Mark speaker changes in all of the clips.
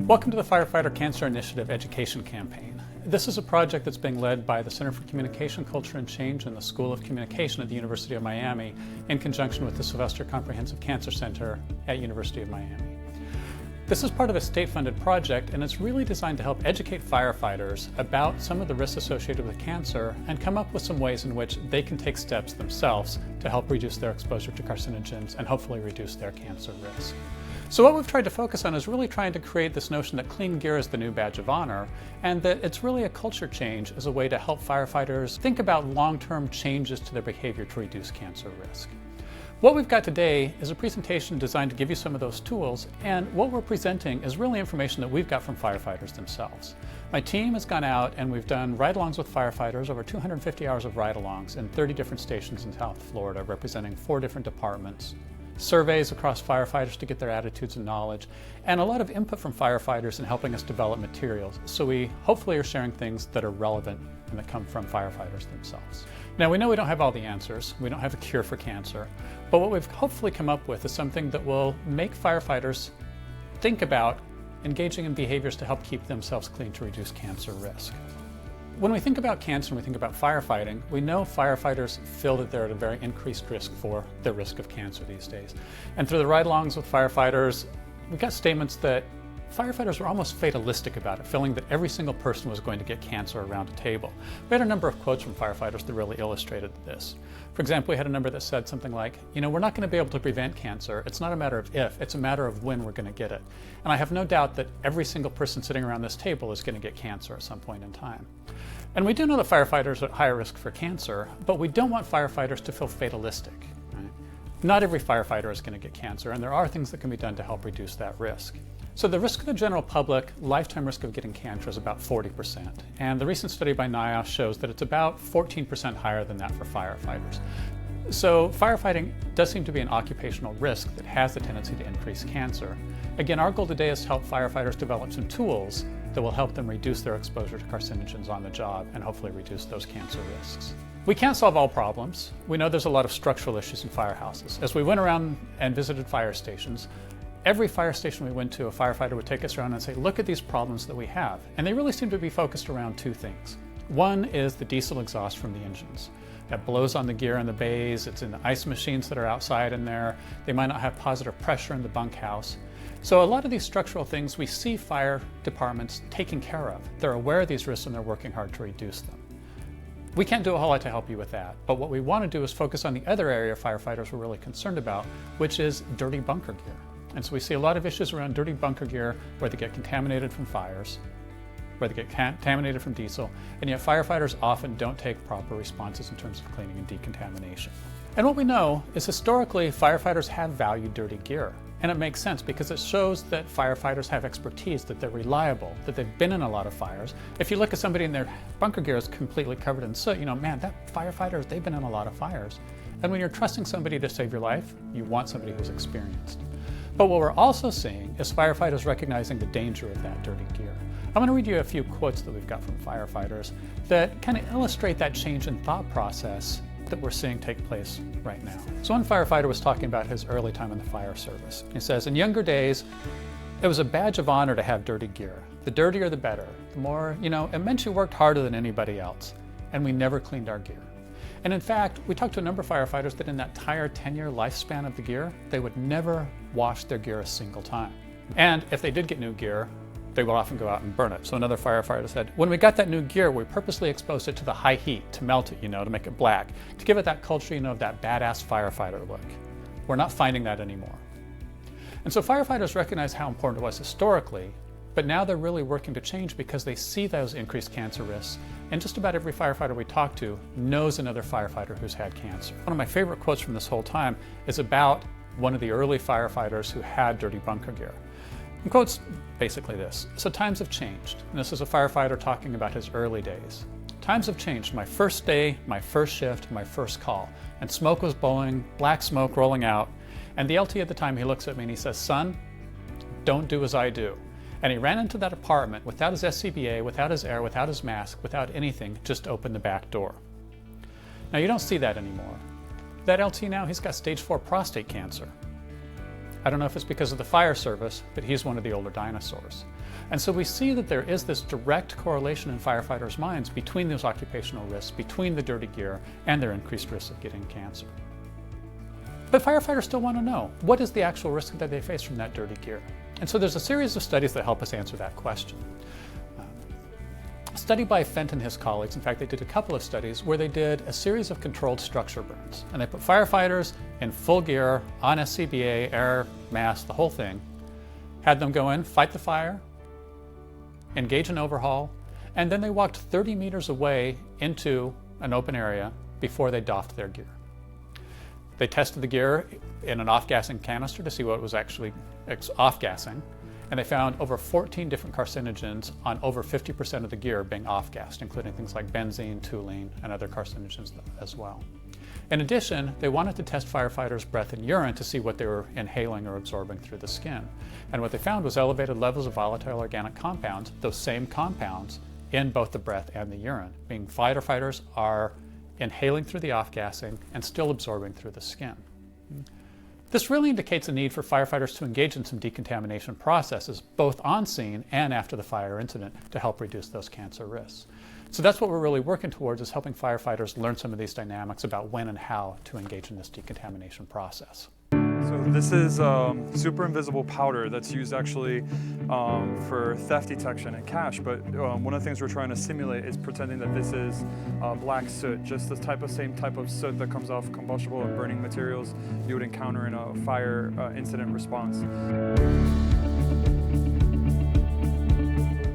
Speaker 1: Welcome to the Firefighter Cancer Initiative Education Campaign. This is a project that's being led by the Center for Communication, Culture and Change and the School of Communication at the University of Miami in conjunction with the Sylvester Comprehensive Cancer Center at University of Miami. This is part of a state-funded project, and it's really designed to help educate firefighters about some of the risks associated with cancer and come up with some ways in which they can take steps themselves to help reduce their exposure to carcinogens and hopefully reduce their cancer risk. So what we've tried to focus on is really trying to create this notion that clean gear is the new badge of honor, and that it's really a culture change as a way to help firefighters think about long-term changes to their behavior to reduce cancer risk. What we've got today is a presentation designed to give you some of those tools, and what we're presenting is really information that we've got from firefighters themselves. My team has gone out and we've done ride-alongs with firefighters, over 250 hours of ride-alongs in 30 different stations in South Florida, representing 4 different departments. Surveys across firefighters to get their attitudes and knowledge, and a lot of input from firefighters in helping us develop materials. So we hopefully are sharing things that are relevant and that come from firefighters themselves. Now we know we don't have all the answers, we don't have a cure for cancer, but what we've hopefully come up with is something that will make firefighters think about engaging in behaviors to help keep themselves clean to reduce cancer risk. When we think about cancer and we think about firefighting, we know firefighters feel that they're at a very increased risk for the risk of cancer these days. And through the ride-alongs with firefighters, we got statements that firefighters were almost fatalistic about it, feeling that every single person was going to get cancer around a table. We had a number of quotes from firefighters that really illustrated this. For example, we had a number that said something like, we're not going to be able to prevent cancer. It's not a matter of if, it's a matter of when we're going to get it. And I have no doubt that every single person sitting around this table is going to get cancer at some point in time. And we do know that firefighters are at higher risk for cancer, but we don't want firefighters to feel fatalistic. Right? Not every firefighter is going to get cancer, and there are things that can be done to help reduce that risk. So the risk of the general public, lifetime risk of getting cancer, is about 40%. And the recent study by NIOSH shows that it's about 14% higher than that for firefighters. So firefighting does seem to be an occupational risk that has the tendency to increase cancer. Again, our goal today is to help firefighters develop some tools that will help them reduce their exposure to carcinogens on the job and hopefully reduce those cancer risks. We can't solve all problems. We know there's a lot of structural issues in firehouses. As we went around and visited fire stations, every fire station we went to, a firefighter would take us around and say, look at these problems that we have. And they really seem to be focused around 2 things. One is the diesel exhaust from the engines. That blows on the gear in the bays, it's in the ice machines that are outside in there. They might not have positive pressure in the bunkhouse. So a lot of these structural things we see fire departments taking care of. They're aware of these risks and they're working hard to reduce them. We can't do a whole lot to help you with that, but what we want to do is focus on the other area firefighters were really concerned about, which is dirty bunker gear. And so we see a lot of issues around dirty bunker gear where they get contaminated from fires, where they get contaminated from diesel, and yet firefighters often don't take proper responses in terms of cleaning and decontamination. And what we know is historically firefighters have valued dirty gear. And it makes sense because it shows that firefighters have expertise, that they're reliable, that they've been in a lot of fires. If you look at somebody and their bunker gear is completely covered in soot, man, that firefighter, they've been in a lot of fires. And when you're trusting somebody to save your life, you want somebody who's experienced. But what we're also seeing is firefighters recognizing the danger of that dirty gear. I'm going to read you a few quotes that we've got from firefighters that kind of illustrate that change in thought process that we're seeing take place right now. So one firefighter was talking about his early time in the fire service. He says, in younger days, it was a badge of honor to have dirty gear. The dirtier, the better. The more, it meant you worked harder than anybody else. And we never cleaned our gear. And in fact, we talked to a number of firefighters that in that entire 10-year lifespan of the gear, they would never wash their gear a single time. And if they did get new gear, they would often go out and burn it. So another firefighter said, when we got that new gear, we purposely exposed it to the high heat to melt it, to make it black, to give it that culture, of that badass firefighter look. We're not finding that anymore. And so firefighters recognize how important it was historically, but now they're really working to change because they see those increased cancer risks. And just about every firefighter we talk to knows another firefighter who's had cancer. One of my favorite quotes from this whole time is about one of the early firefighters who had dirty bunker gear. And quotes basically this: so times have changed. And this is a firefighter talking about his early days. Times have changed. My first day, my first shift, my first call. And smoke was blowing, black smoke rolling out. And the LT at the time, he looks at me and he says, son, don't do as I do. And he ran into that apartment without his SCBA, without his air, without his mask, without anything, just opened the back door. Now you don't see that anymore. That LT now, he's got stage 4 prostate cancer. I don't know if it's because of the fire service, but he's one of the older dinosaurs. And so we see that there is this direct correlation in firefighters' minds between those occupational risks, between the dirty gear, and their increased risk of getting cancer. But firefighters still want to know, what is the actual risk that they face from that dirty gear? And so there's a series of studies that help us answer that question. A study by Fent and his colleagues, in fact, they did a couple of studies where they did a series of controlled structure burns. And they put firefighters in full gear, on SCBA, air, mask, the whole thing, had them go in, fight the fire, engage in overhaul, and then they walked 30 meters away into an open area before they doffed their gear. They tested the gear in an off-gassing canister to see what was actually off-gassing, and they found over 14 different carcinogens on over 50% of the gear being off-gassed, including things like benzene, toluene, and other carcinogens as well. In addition, they wanted to test firefighters' breath and urine to see what they were inhaling or absorbing through the skin. And what they found was elevated levels of volatile organic compounds, those same compounds, in both the breath and the urine, meaning firefighters are inhaling through the off-gassing and still absorbing through the skin. This really indicates a need for firefighters to engage in some decontamination processes, both on scene and after the fire incident, to help reduce those cancer risks. So that's what we're really working towards, is helping firefighters learn some of these dynamics about when and how to engage in this decontamination process.
Speaker 2: So this is super invisible powder that's used actually for theft detection and cache, but one of the things we're trying to simulate is pretending that this is black soot, just the same type of soot that comes off combustible and burning materials you would encounter in a fire incident response.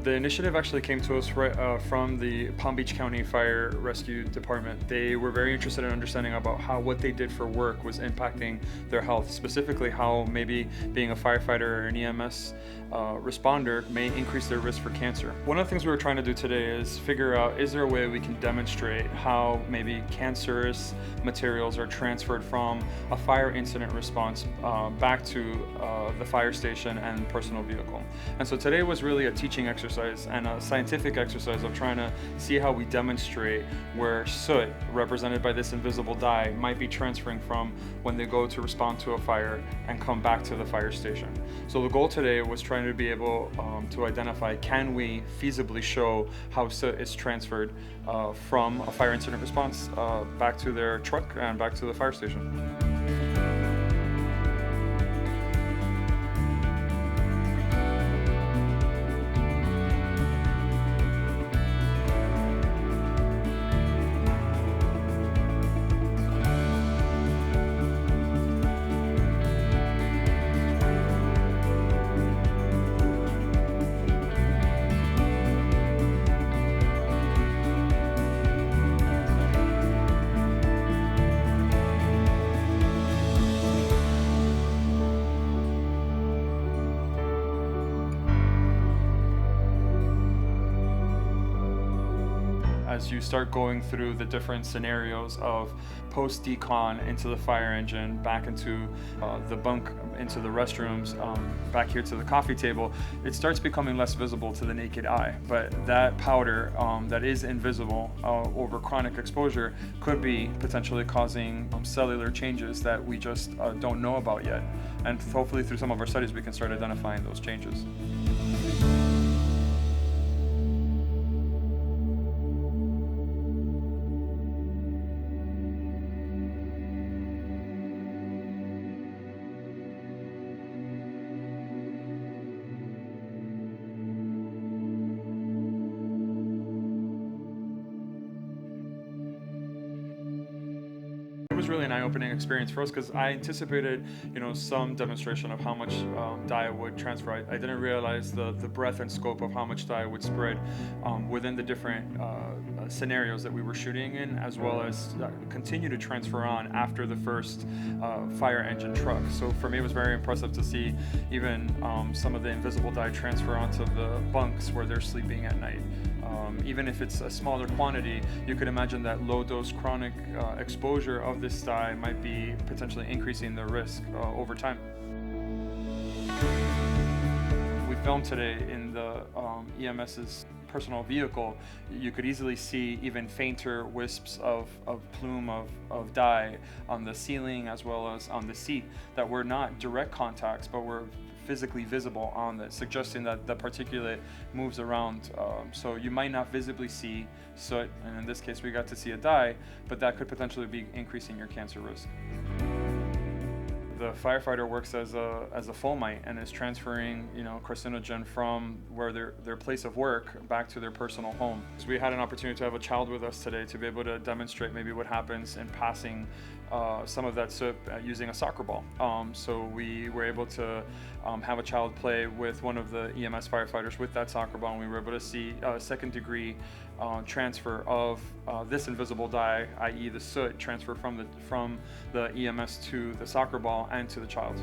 Speaker 2: The initiative actually came to us right from the Palm Beach County Fire Rescue Department. They were very interested in understanding about how what they did for work was impacting their health, specifically how maybe being a firefighter or an EMS responder may increase their risk for cancer. One of the things we were trying to do today is figure out, is there a way we can demonstrate how maybe cancerous materials are transferred from a fire incident response back to the fire station and personal vehicle. And so today was really a teaching exercise and a scientific exercise of trying to see how we demonstrate where soot, represented by this invisible dye, might be transferring from when they go to respond to a fire and come back to the fire station. So the goal today was trying to be able to identify, can we feasibly show how soot is transferred from a fire incident response back to their truck and back to the fire station. As you start going through the different scenarios of post-decon into the fire engine, back into the bunk, into the restrooms, back here to the coffee table, it starts becoming less visible to the naked eye. But that powder that is invisible over chronic exposure could be potentially causing cellular changes that we just don't know about yet. And hopefully through some of our studies we can start identifying those changes. It was really an eye-opening experience for us because I anticipated, some demonstration of how much dye would transfer. I didn't realize the breadth and scope of how much dye would spread within the different scenarios that we were shooting in, as well as continue to transfer on after the first fire engine truck. So for me, it was very impressive to see even some of the invisible dye transfer onto the bunks where they're sleeping at night. Even if it's a smaller quantity, you could imagine that low-dose chronic exposure of this dye might be potentially increasing the risk over time. We filmed today in the EMS's personal vehicle, you could easily see even fainter wisps of plume of dye on the ceiling as well as on the seat that were not direct contacts but were physically visible on this, suggesting that the particulate moves around. So you might not visibly see soot, and in this case we got to see a dye, but that could potentially be increasing your cancer risk. The firefighter works as a fomite and is transferring, carcinogen from where their place of work back to their personal home. So we had an opportunity to have a child with us today to be able to demonstrate maybe what happens in passing some of that soot using a soccer ball. So we were able to have a child play with one of the EMS firefighters with that soccer ball, and we were able to see a second-degree transfer of this invisible dye, i.e. the soot, transfer from the EMS to the soccer ball and to the child.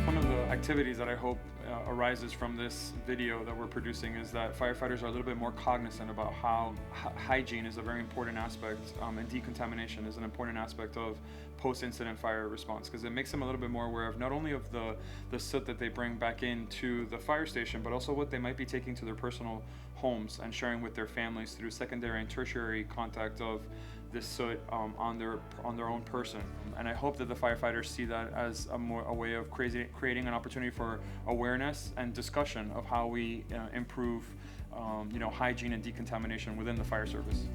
Speaker 2: One of the activities that I hope arises from this video that we're producing is that firefighters are a little bit more cognizant about how hygiene is a very important aspect, and decontamination is an important aspect of post-incident fire response, because it makes them a little bit more aware of not only of the soot that they bring back into the fire station, but also what they might be taking to their personal homes and sharing with their families through secondary and tertiary contact of this soot on their own person. And I hope that the firefighters see that as a way of creating an opportunity for awareness and discussion of how we improve hygiene and decontamination within the fire service.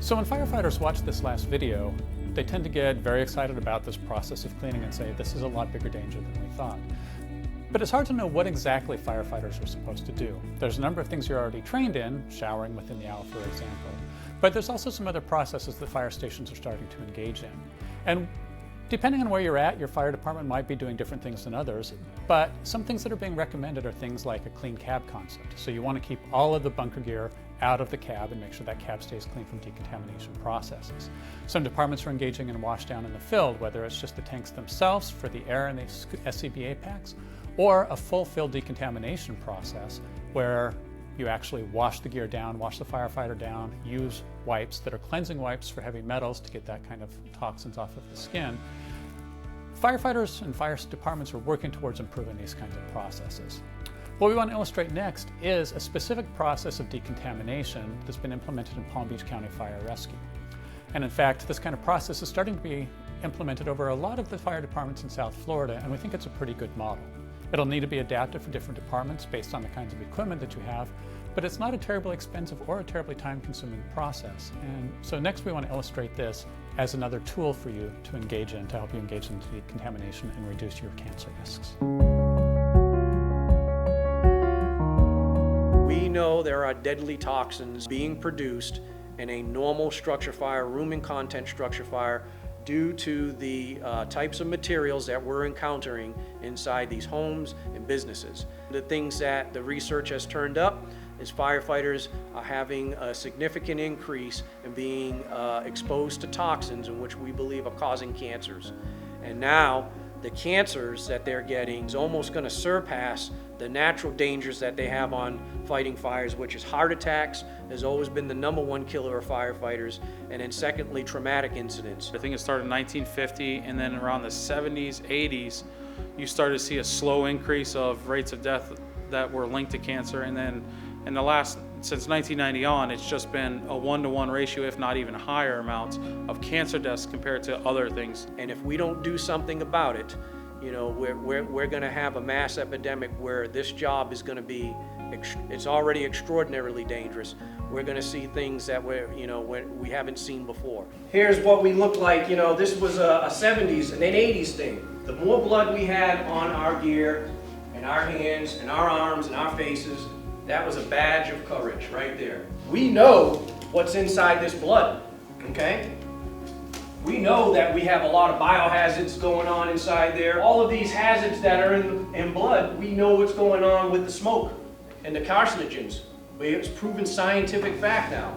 Speaker 1: So when firefighters watch this last video, they tend to get very excited about this process of cleaning and say, this is a lot bigger danger than we thought. But it's hard to know what exactly firefighters are supposed to do. There's a number of things you're already trained in, showering within the hour, for example. But there's also some other processes that fire stations are starting to engage in. And depending on where you're at, your fire department might be doing different things than others, but some things that are being recommended are things like a clean cab concept. So you want to keep all of the bunker gear out of the cab and make sure that cab stays clean from decontamination processes. Some departments are engaging in washdown in the field, whether it's just the tanks themselves for the air and the SCBA packs, or a full field decontamination process where you actually wash the gear down, wash the firefighter down, use wipes that are cleansing wipes for heavy metals to get that kind of toxins off of the skin. Firefighters and fire departments are working towards improving these kinds of processes. What we want to illustrate next is a specific process of decontamination that's been implemented in Palm Beach County Fire Rescue. And in fact, this kind of process is starting to be implemented over a lot of the fire departments in South Florida, and we think it's a pretty good model. It'll need to be adapted for different departments based on the kinds of equipment that you have, but it's not a terribly expensive or a terribly time-consuming process. And so next we want to illustrate this as another tool for you to engage in, to help you engage in decontamination and reduce your cancer risks.
Speaker 3: We know there are deadly toxins being produced in a normal structure fire, room and content structure fire, due to the types of materials that we're encountering inside these homes and businesses. The things that the research has turned up is firefighters are having a significant increase in being exposed to toxins in which we believe are causing cancers. And now the cancers that they're getting is almost going to surpass the natural dangers that they have on fighting fires, which is heart attacks has always been the #1 killer of firefighters, and then secondly, traumatic incidents.
Speaker 4: I think it started in 1950, and then around the 70s, 80s, you started to see a slow increase of rates of death that were linked to cancer, and then in the since 1990 on, it's just been a 1-to-1 ratio, if not even higher amounts of cancer deaths compared to other things.
Speaker 3: And if we don't do something about it, we're going to have a mass epidemic where this job is going to be, it's already extraordinarily dangerous. We're going to see things that we haven't seen before. Here's what we look like. This was a 70s and an 80s thing. The more blood we had on our gear and our hands and our arms and our faces, that was a badge of courage right there. We know what's inside this blood, okay? We know that we have a lot of biohazards going on inside there. All of these hazards that are in blood, we know what's going on with the smoke and the carcinogens. It's proven scientific fact now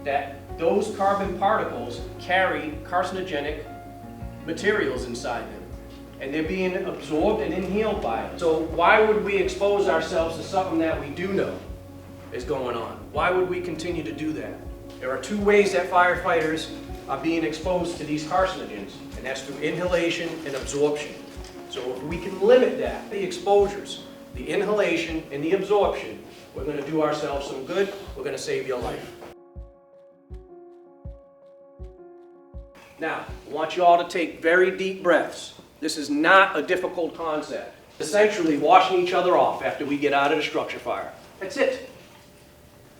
Speaker 3: that those carbon particles carry carcinogenic materials inside them, and they're being absorbed and inhaled by it. So why would we expose ourselves to something that we do know is going on? Why would we continue to do that? There are two ways that firefighters are being exposed to these carcinogens, and that's through inhalation and absorption. So if we can limit that, the exposures, the inhalation and the absorption, we're going to do ourselves some good, we're going to save your life. Now, I want you all to take very deep breaths. This is not a difficult concept. Essentially washing each other off after we get out of the structure fire. That's it.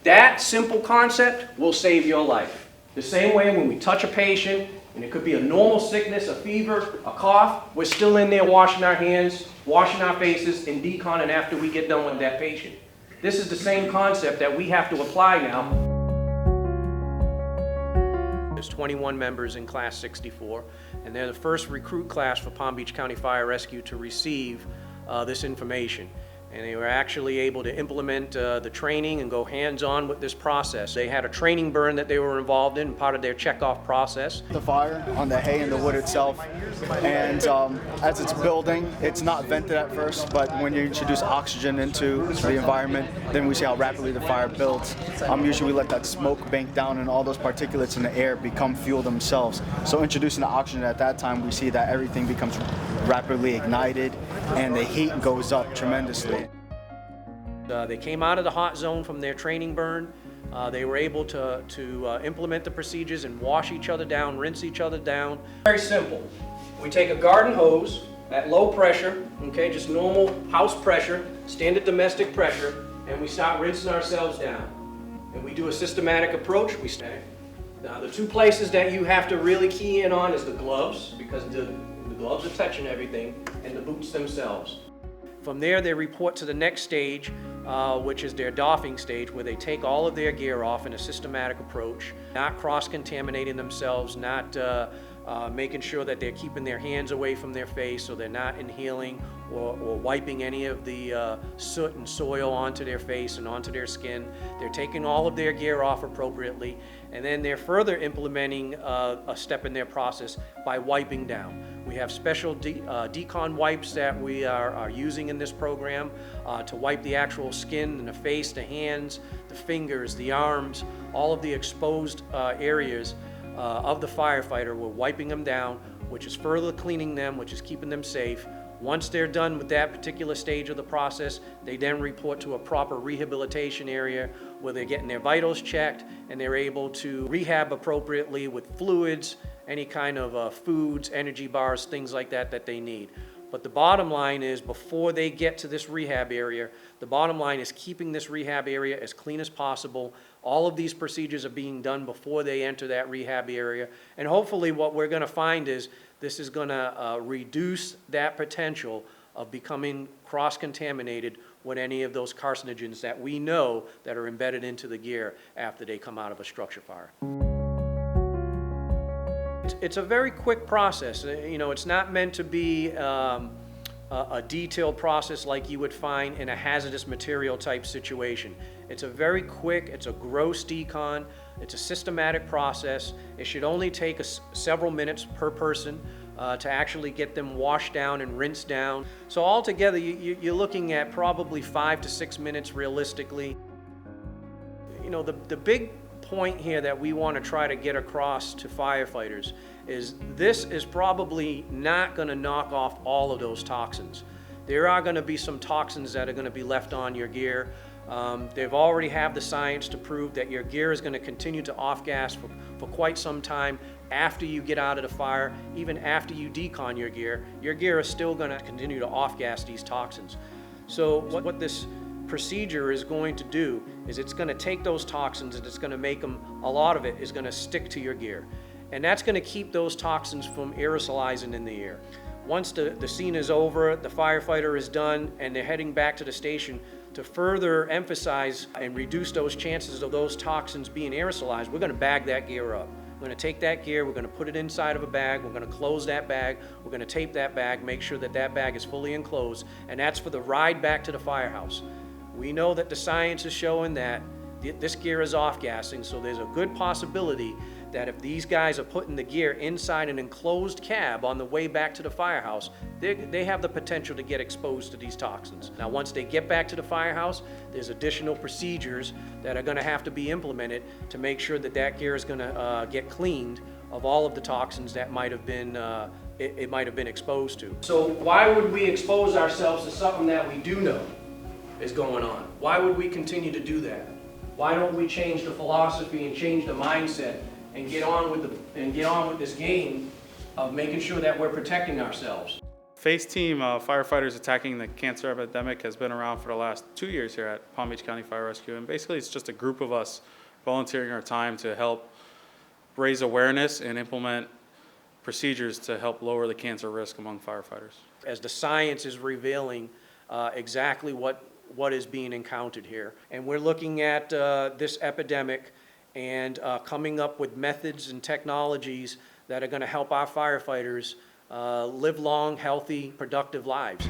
Speaker 3: That simple concept will save your life. The same way when we touch a patient, and it could be a normal sickness, a fever, a cough, we're still in there washing our hands, washing our faces, and deconning after we get done with that patient. This is the same concept that we have to apply now. There's 21 members in Class 64, and they're the first recruit class for Palm Beach County Fire Rescue to receive this information. And they were actually able to implement the training and go hands-on with this process. They had a training burn that they were involved in, part of their checkoff process.
Speaker 5: The fire on the hay and the wood itself, and as it's building, it's not vented at first, but when you introduce oxygen into the environment, then we see how rapidly the fire builds. Usually we let that smoke bank down and all those particulates in the air become fuel themselves. So introducing the oxygen at that time, we see that everything becomes rapidly ignited and the heat goes up tremendously.
Speaker 3: They came out of the hot zone from their training burn. They were able to implement the procedures and wash each other down, rinse each other down. Very simple. We take a garden hose at low pressure, okay, just normal house pressure, standard domestic pressure, and we start rinsing ourselves down. And we do a systematic approach. Now the two places that you have to really key in on is the gloves, because the gloves are touching everything, and the boots themselves. From there, they report to the next stage, which is their doffing stage, where they take all of their gear off in a systematic approach, not cross-contaminating themselves, not making sure that they're keeping their hands away from their face so they're not inhaling or wiping any of the soot and soil onto their face and onto their skin. They're taking all of their gear off appropriately, and then they're further implementing a step in their process by wiping down. We have special decon wipes that we are using in this program to wipe the actual skin and the face, the hands, the fingers, the arms, all of the exposed areas of the firefighter. We're wiping them down, which is further cleaning them, which is keeping them safe. Once they're done with that particular stage of the process, they then report to a proper rehabilitation area where they're getting their vitals checked and they're able to rehab appropriately with fluids, any kind of foods, energy bars, things like that that they need. But the bottom line is, before they get to this rehab area, the bottom line is keeping this rehab area as clean as possible. All of these procedures are being done before they enter that rehab area. And hopefully what we're going to find is this is going to reduce that potential of becoming cross-contaminated with any of those carcinogens that we know that are embedded into the gear after they come out of a structure fire. It's a very quick process. You know, it's not meant to be a detailed process like you would find in a hazardous material type situation. It's a very quick, it's a gross decon, it's a systematic process. It should only take several minutes per person to actually get them washed down and rinsed down. So altogether, you're looking at probably 5 to 6 minutes realistically. You know, the big point here that we want to try to get across to firefighters is this is probably not going to knock off all of those toxins. There are going to be some toxins that are going to be left on your gear. They've already have the science to prove that your gear is going to continue to off-gas for quite some time after you get out of the fire. Even after you decon your gear is still going to continue to off-gas these toxins. So what this procedure is going to do is it's going to take those toxins and it's going to make them, a lot of it is going to stick to your gear. And that's going to keep those toxins from aerosolizing in the air. Once the scene is over, the firefighter is done, and they're heading back to the station, to further emphasize and reduce those chances of those toxins being aerosolized, we're going to bag that gear up. We're going to take that gear, we're going to put it inside of a bag, we're going to close that bag, we're going to tape that bag, make sure that that bag is fully enclosed, and that's for the ride back to the firehouse. We know that the science is showing that this gear is off-gassing, so there's a good possibility that if these guys are putting the gear inside an enclosed cab on the way back to the firehouse, they have the potential to get exposed to these toxins. Now, once they get back to the firehouse, there's additional procedures that are going to have to be implemented to make sure that that gear is going to get cleaned of all of the toxins that might have been it might have been exposed to. So why would we expose ourselves to something that we do know is going on? Why would we continue to do that? Why don't we change the philosophy and change the mindset and get on with this game of making sure that we're protecting ourselves?
Speaker 4: FACE team, firefighters attacking the cancer epidemic, has been around for the last 2 years here at Palm Beach County Fire Rescue, and basically it's just a group of us volunteering our time to help raise awareness and implement procedures to help lower the cancer risk among firefighters.
Speaker 3: As the science is revealing exactly what is being encountered here, and we're looking at this epidemic and coming up with methods and technologies that are going to help our firefighters live long, healthy, productive lives.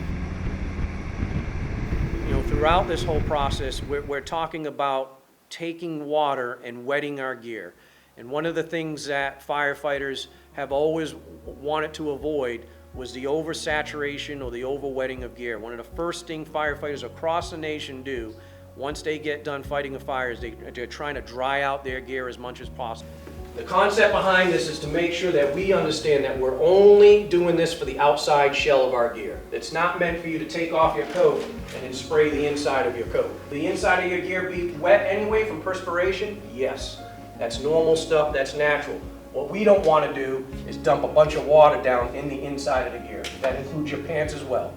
Speaker 3: You know, throughout this whole process, we're talking about taking water and wetting our gear. And one of the things that firefighters have always wanted to avoid was the oversaturation or the overwetting of gear. One of the first things firefighters across the nation do once they get done fighting a fire is they're trying to dry out their gear as much as possible. The concept behind this is to make sure that we understand that we're only doing this for the outside shell of our gear. It's not meant for you to take off your coat and then spray the inside of your coat. The inside of your gear be wet anyway from perspiration? Yes. That's normal stuff, that's natural. What we don't want to do is dump a bunch of water down in the inside of the gear. That includes your pants as well.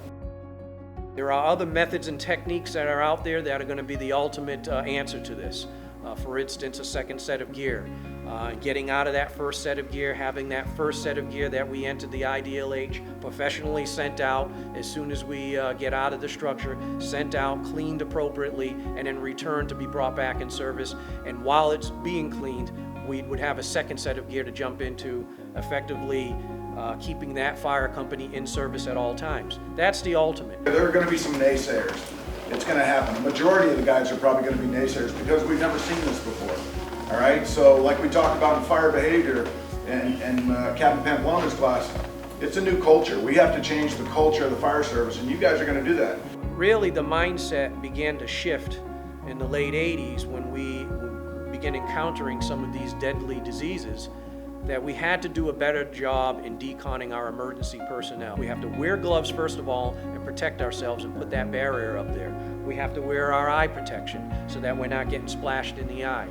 Speaker 3: There are other methods and techniques that are out there that are going to be the ultimate answer to this. For instance, a second set of gear. Getting out of that first set of gear, having that first set of gear that we entered the IDLH professionally sent out as soon as we get out of the structure, sent out, cleaned appropriately, and then returned to be brought back in service. And while it's being cleaned, we would have a second set of gear to jump into, effectively keeping that fire company in service at all times. That's the ultimate.
Speaker 6: There are going to be some naysayers. It's going to happen. The majority of the guys are probably going to be naysayers because we've never seen this before. All right, so like we talked about in fire behavior and Captain Pamplona's class, it's a new culture. We have to change the culture of the fire service, and you guys are going to do that.
Speaker 3: Really, the mindset began to shift in the late 80s when we began encountering some of these deadly diseases, that we had to do a better job in deconning our emergency personnel. We have to wear gloves first of all and protect ourselves and put that barrier up there. We have to wear our eye protection so that we're not getting splashed in the eye.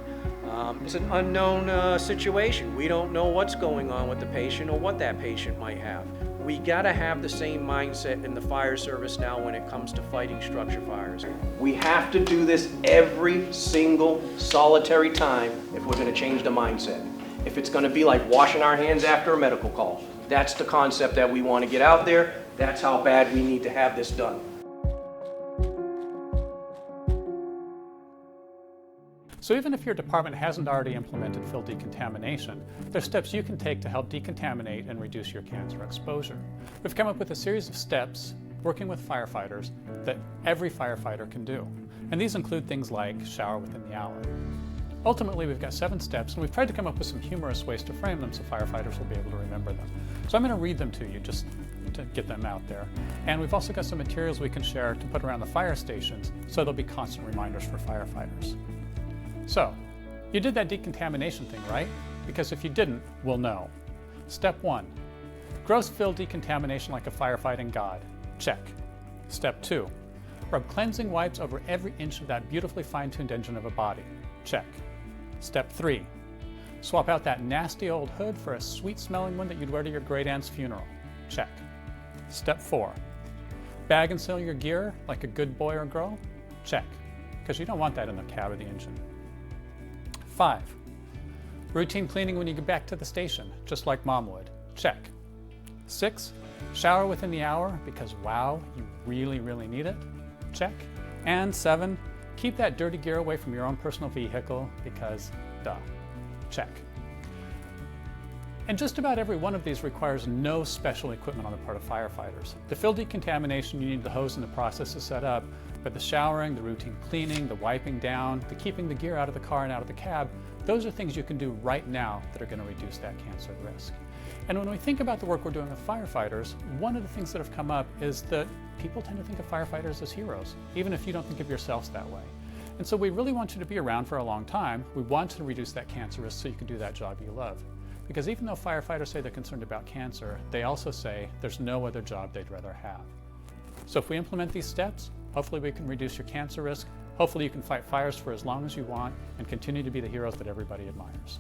Speaker 3: It's an unknown situation. We don't know what's going on with the patient or what that patient might have. We gotta have the same mindset in the fire service now when it comes to fighting structure fires. We have to do this every single solitary time if we're gonna change the mindset. If it's gonna be like washing our hands after a medical call. That's the concept that we wanna get out there. That's how bad we need to have this done.
Speaker 1: So even if your department hasn't already implemented field decontamination, there's steps you can take to help decontaminate and reduce your cancer exposure. We've come up with a series of steps working with firefighters that every firefighter can do. And these include things like shower within the hour. Ultimately, we've got 7 steps, and we've tried to come up with some humorous ways to frame them so firefighters will be able to remember them. So I'm going to read them to you just to get them out there. And we've also got some materials we can share to put around the fire stations so there'll be constant reminders for firefighters. So, you did that decontamination thing, right? Because if you didn't, we'll know. Step 1, gross field decontamination like a firefighting god. Check. Step 2, rub cleansing wipes over every inch of that beautifully fine-tuned engine of a body. Check. Step 3, swap out that nasty old hood for a sweet-smelling one that you'd wear to your great-aunt's funeral. Check. Step 4, bag and seal your gear like a good boy or girl. Check, because you don't want that in the cab of the engine. 5, routine cleaning when you get back to the station, just like Mom would. Check. 6, shower within the hour because wow, you really, really need it. Check. And 7, keep that dirty gear away from your own personal vehicle because duh. Check. And just about every one of these requires no special equipment on the part of firefighters. The field decontamination, you need the hose and the process to set up, but the showering, the routine cleaning, the wiping down, the keeping the gear out of the car and out of the cab, those are things you can do right now that are going to reduce that cancer risk. And when we think about the work we're doing with firefighters, one of the things that have come up is that people tend to think of firefighters as heroes, even if you don't think of yourselves that way. And so we really want you to be around for a long time. We want you to reduce that cancer risk so you can do that job you love. Because even though firefighters say they're concerned about cancer, they also say there's no other job they'd rather have. So if we implement these steps, hopefully we can reduce your cancer risk, hopefully you can fight fires for as long as you want and continue to be the heroes that everybody admires.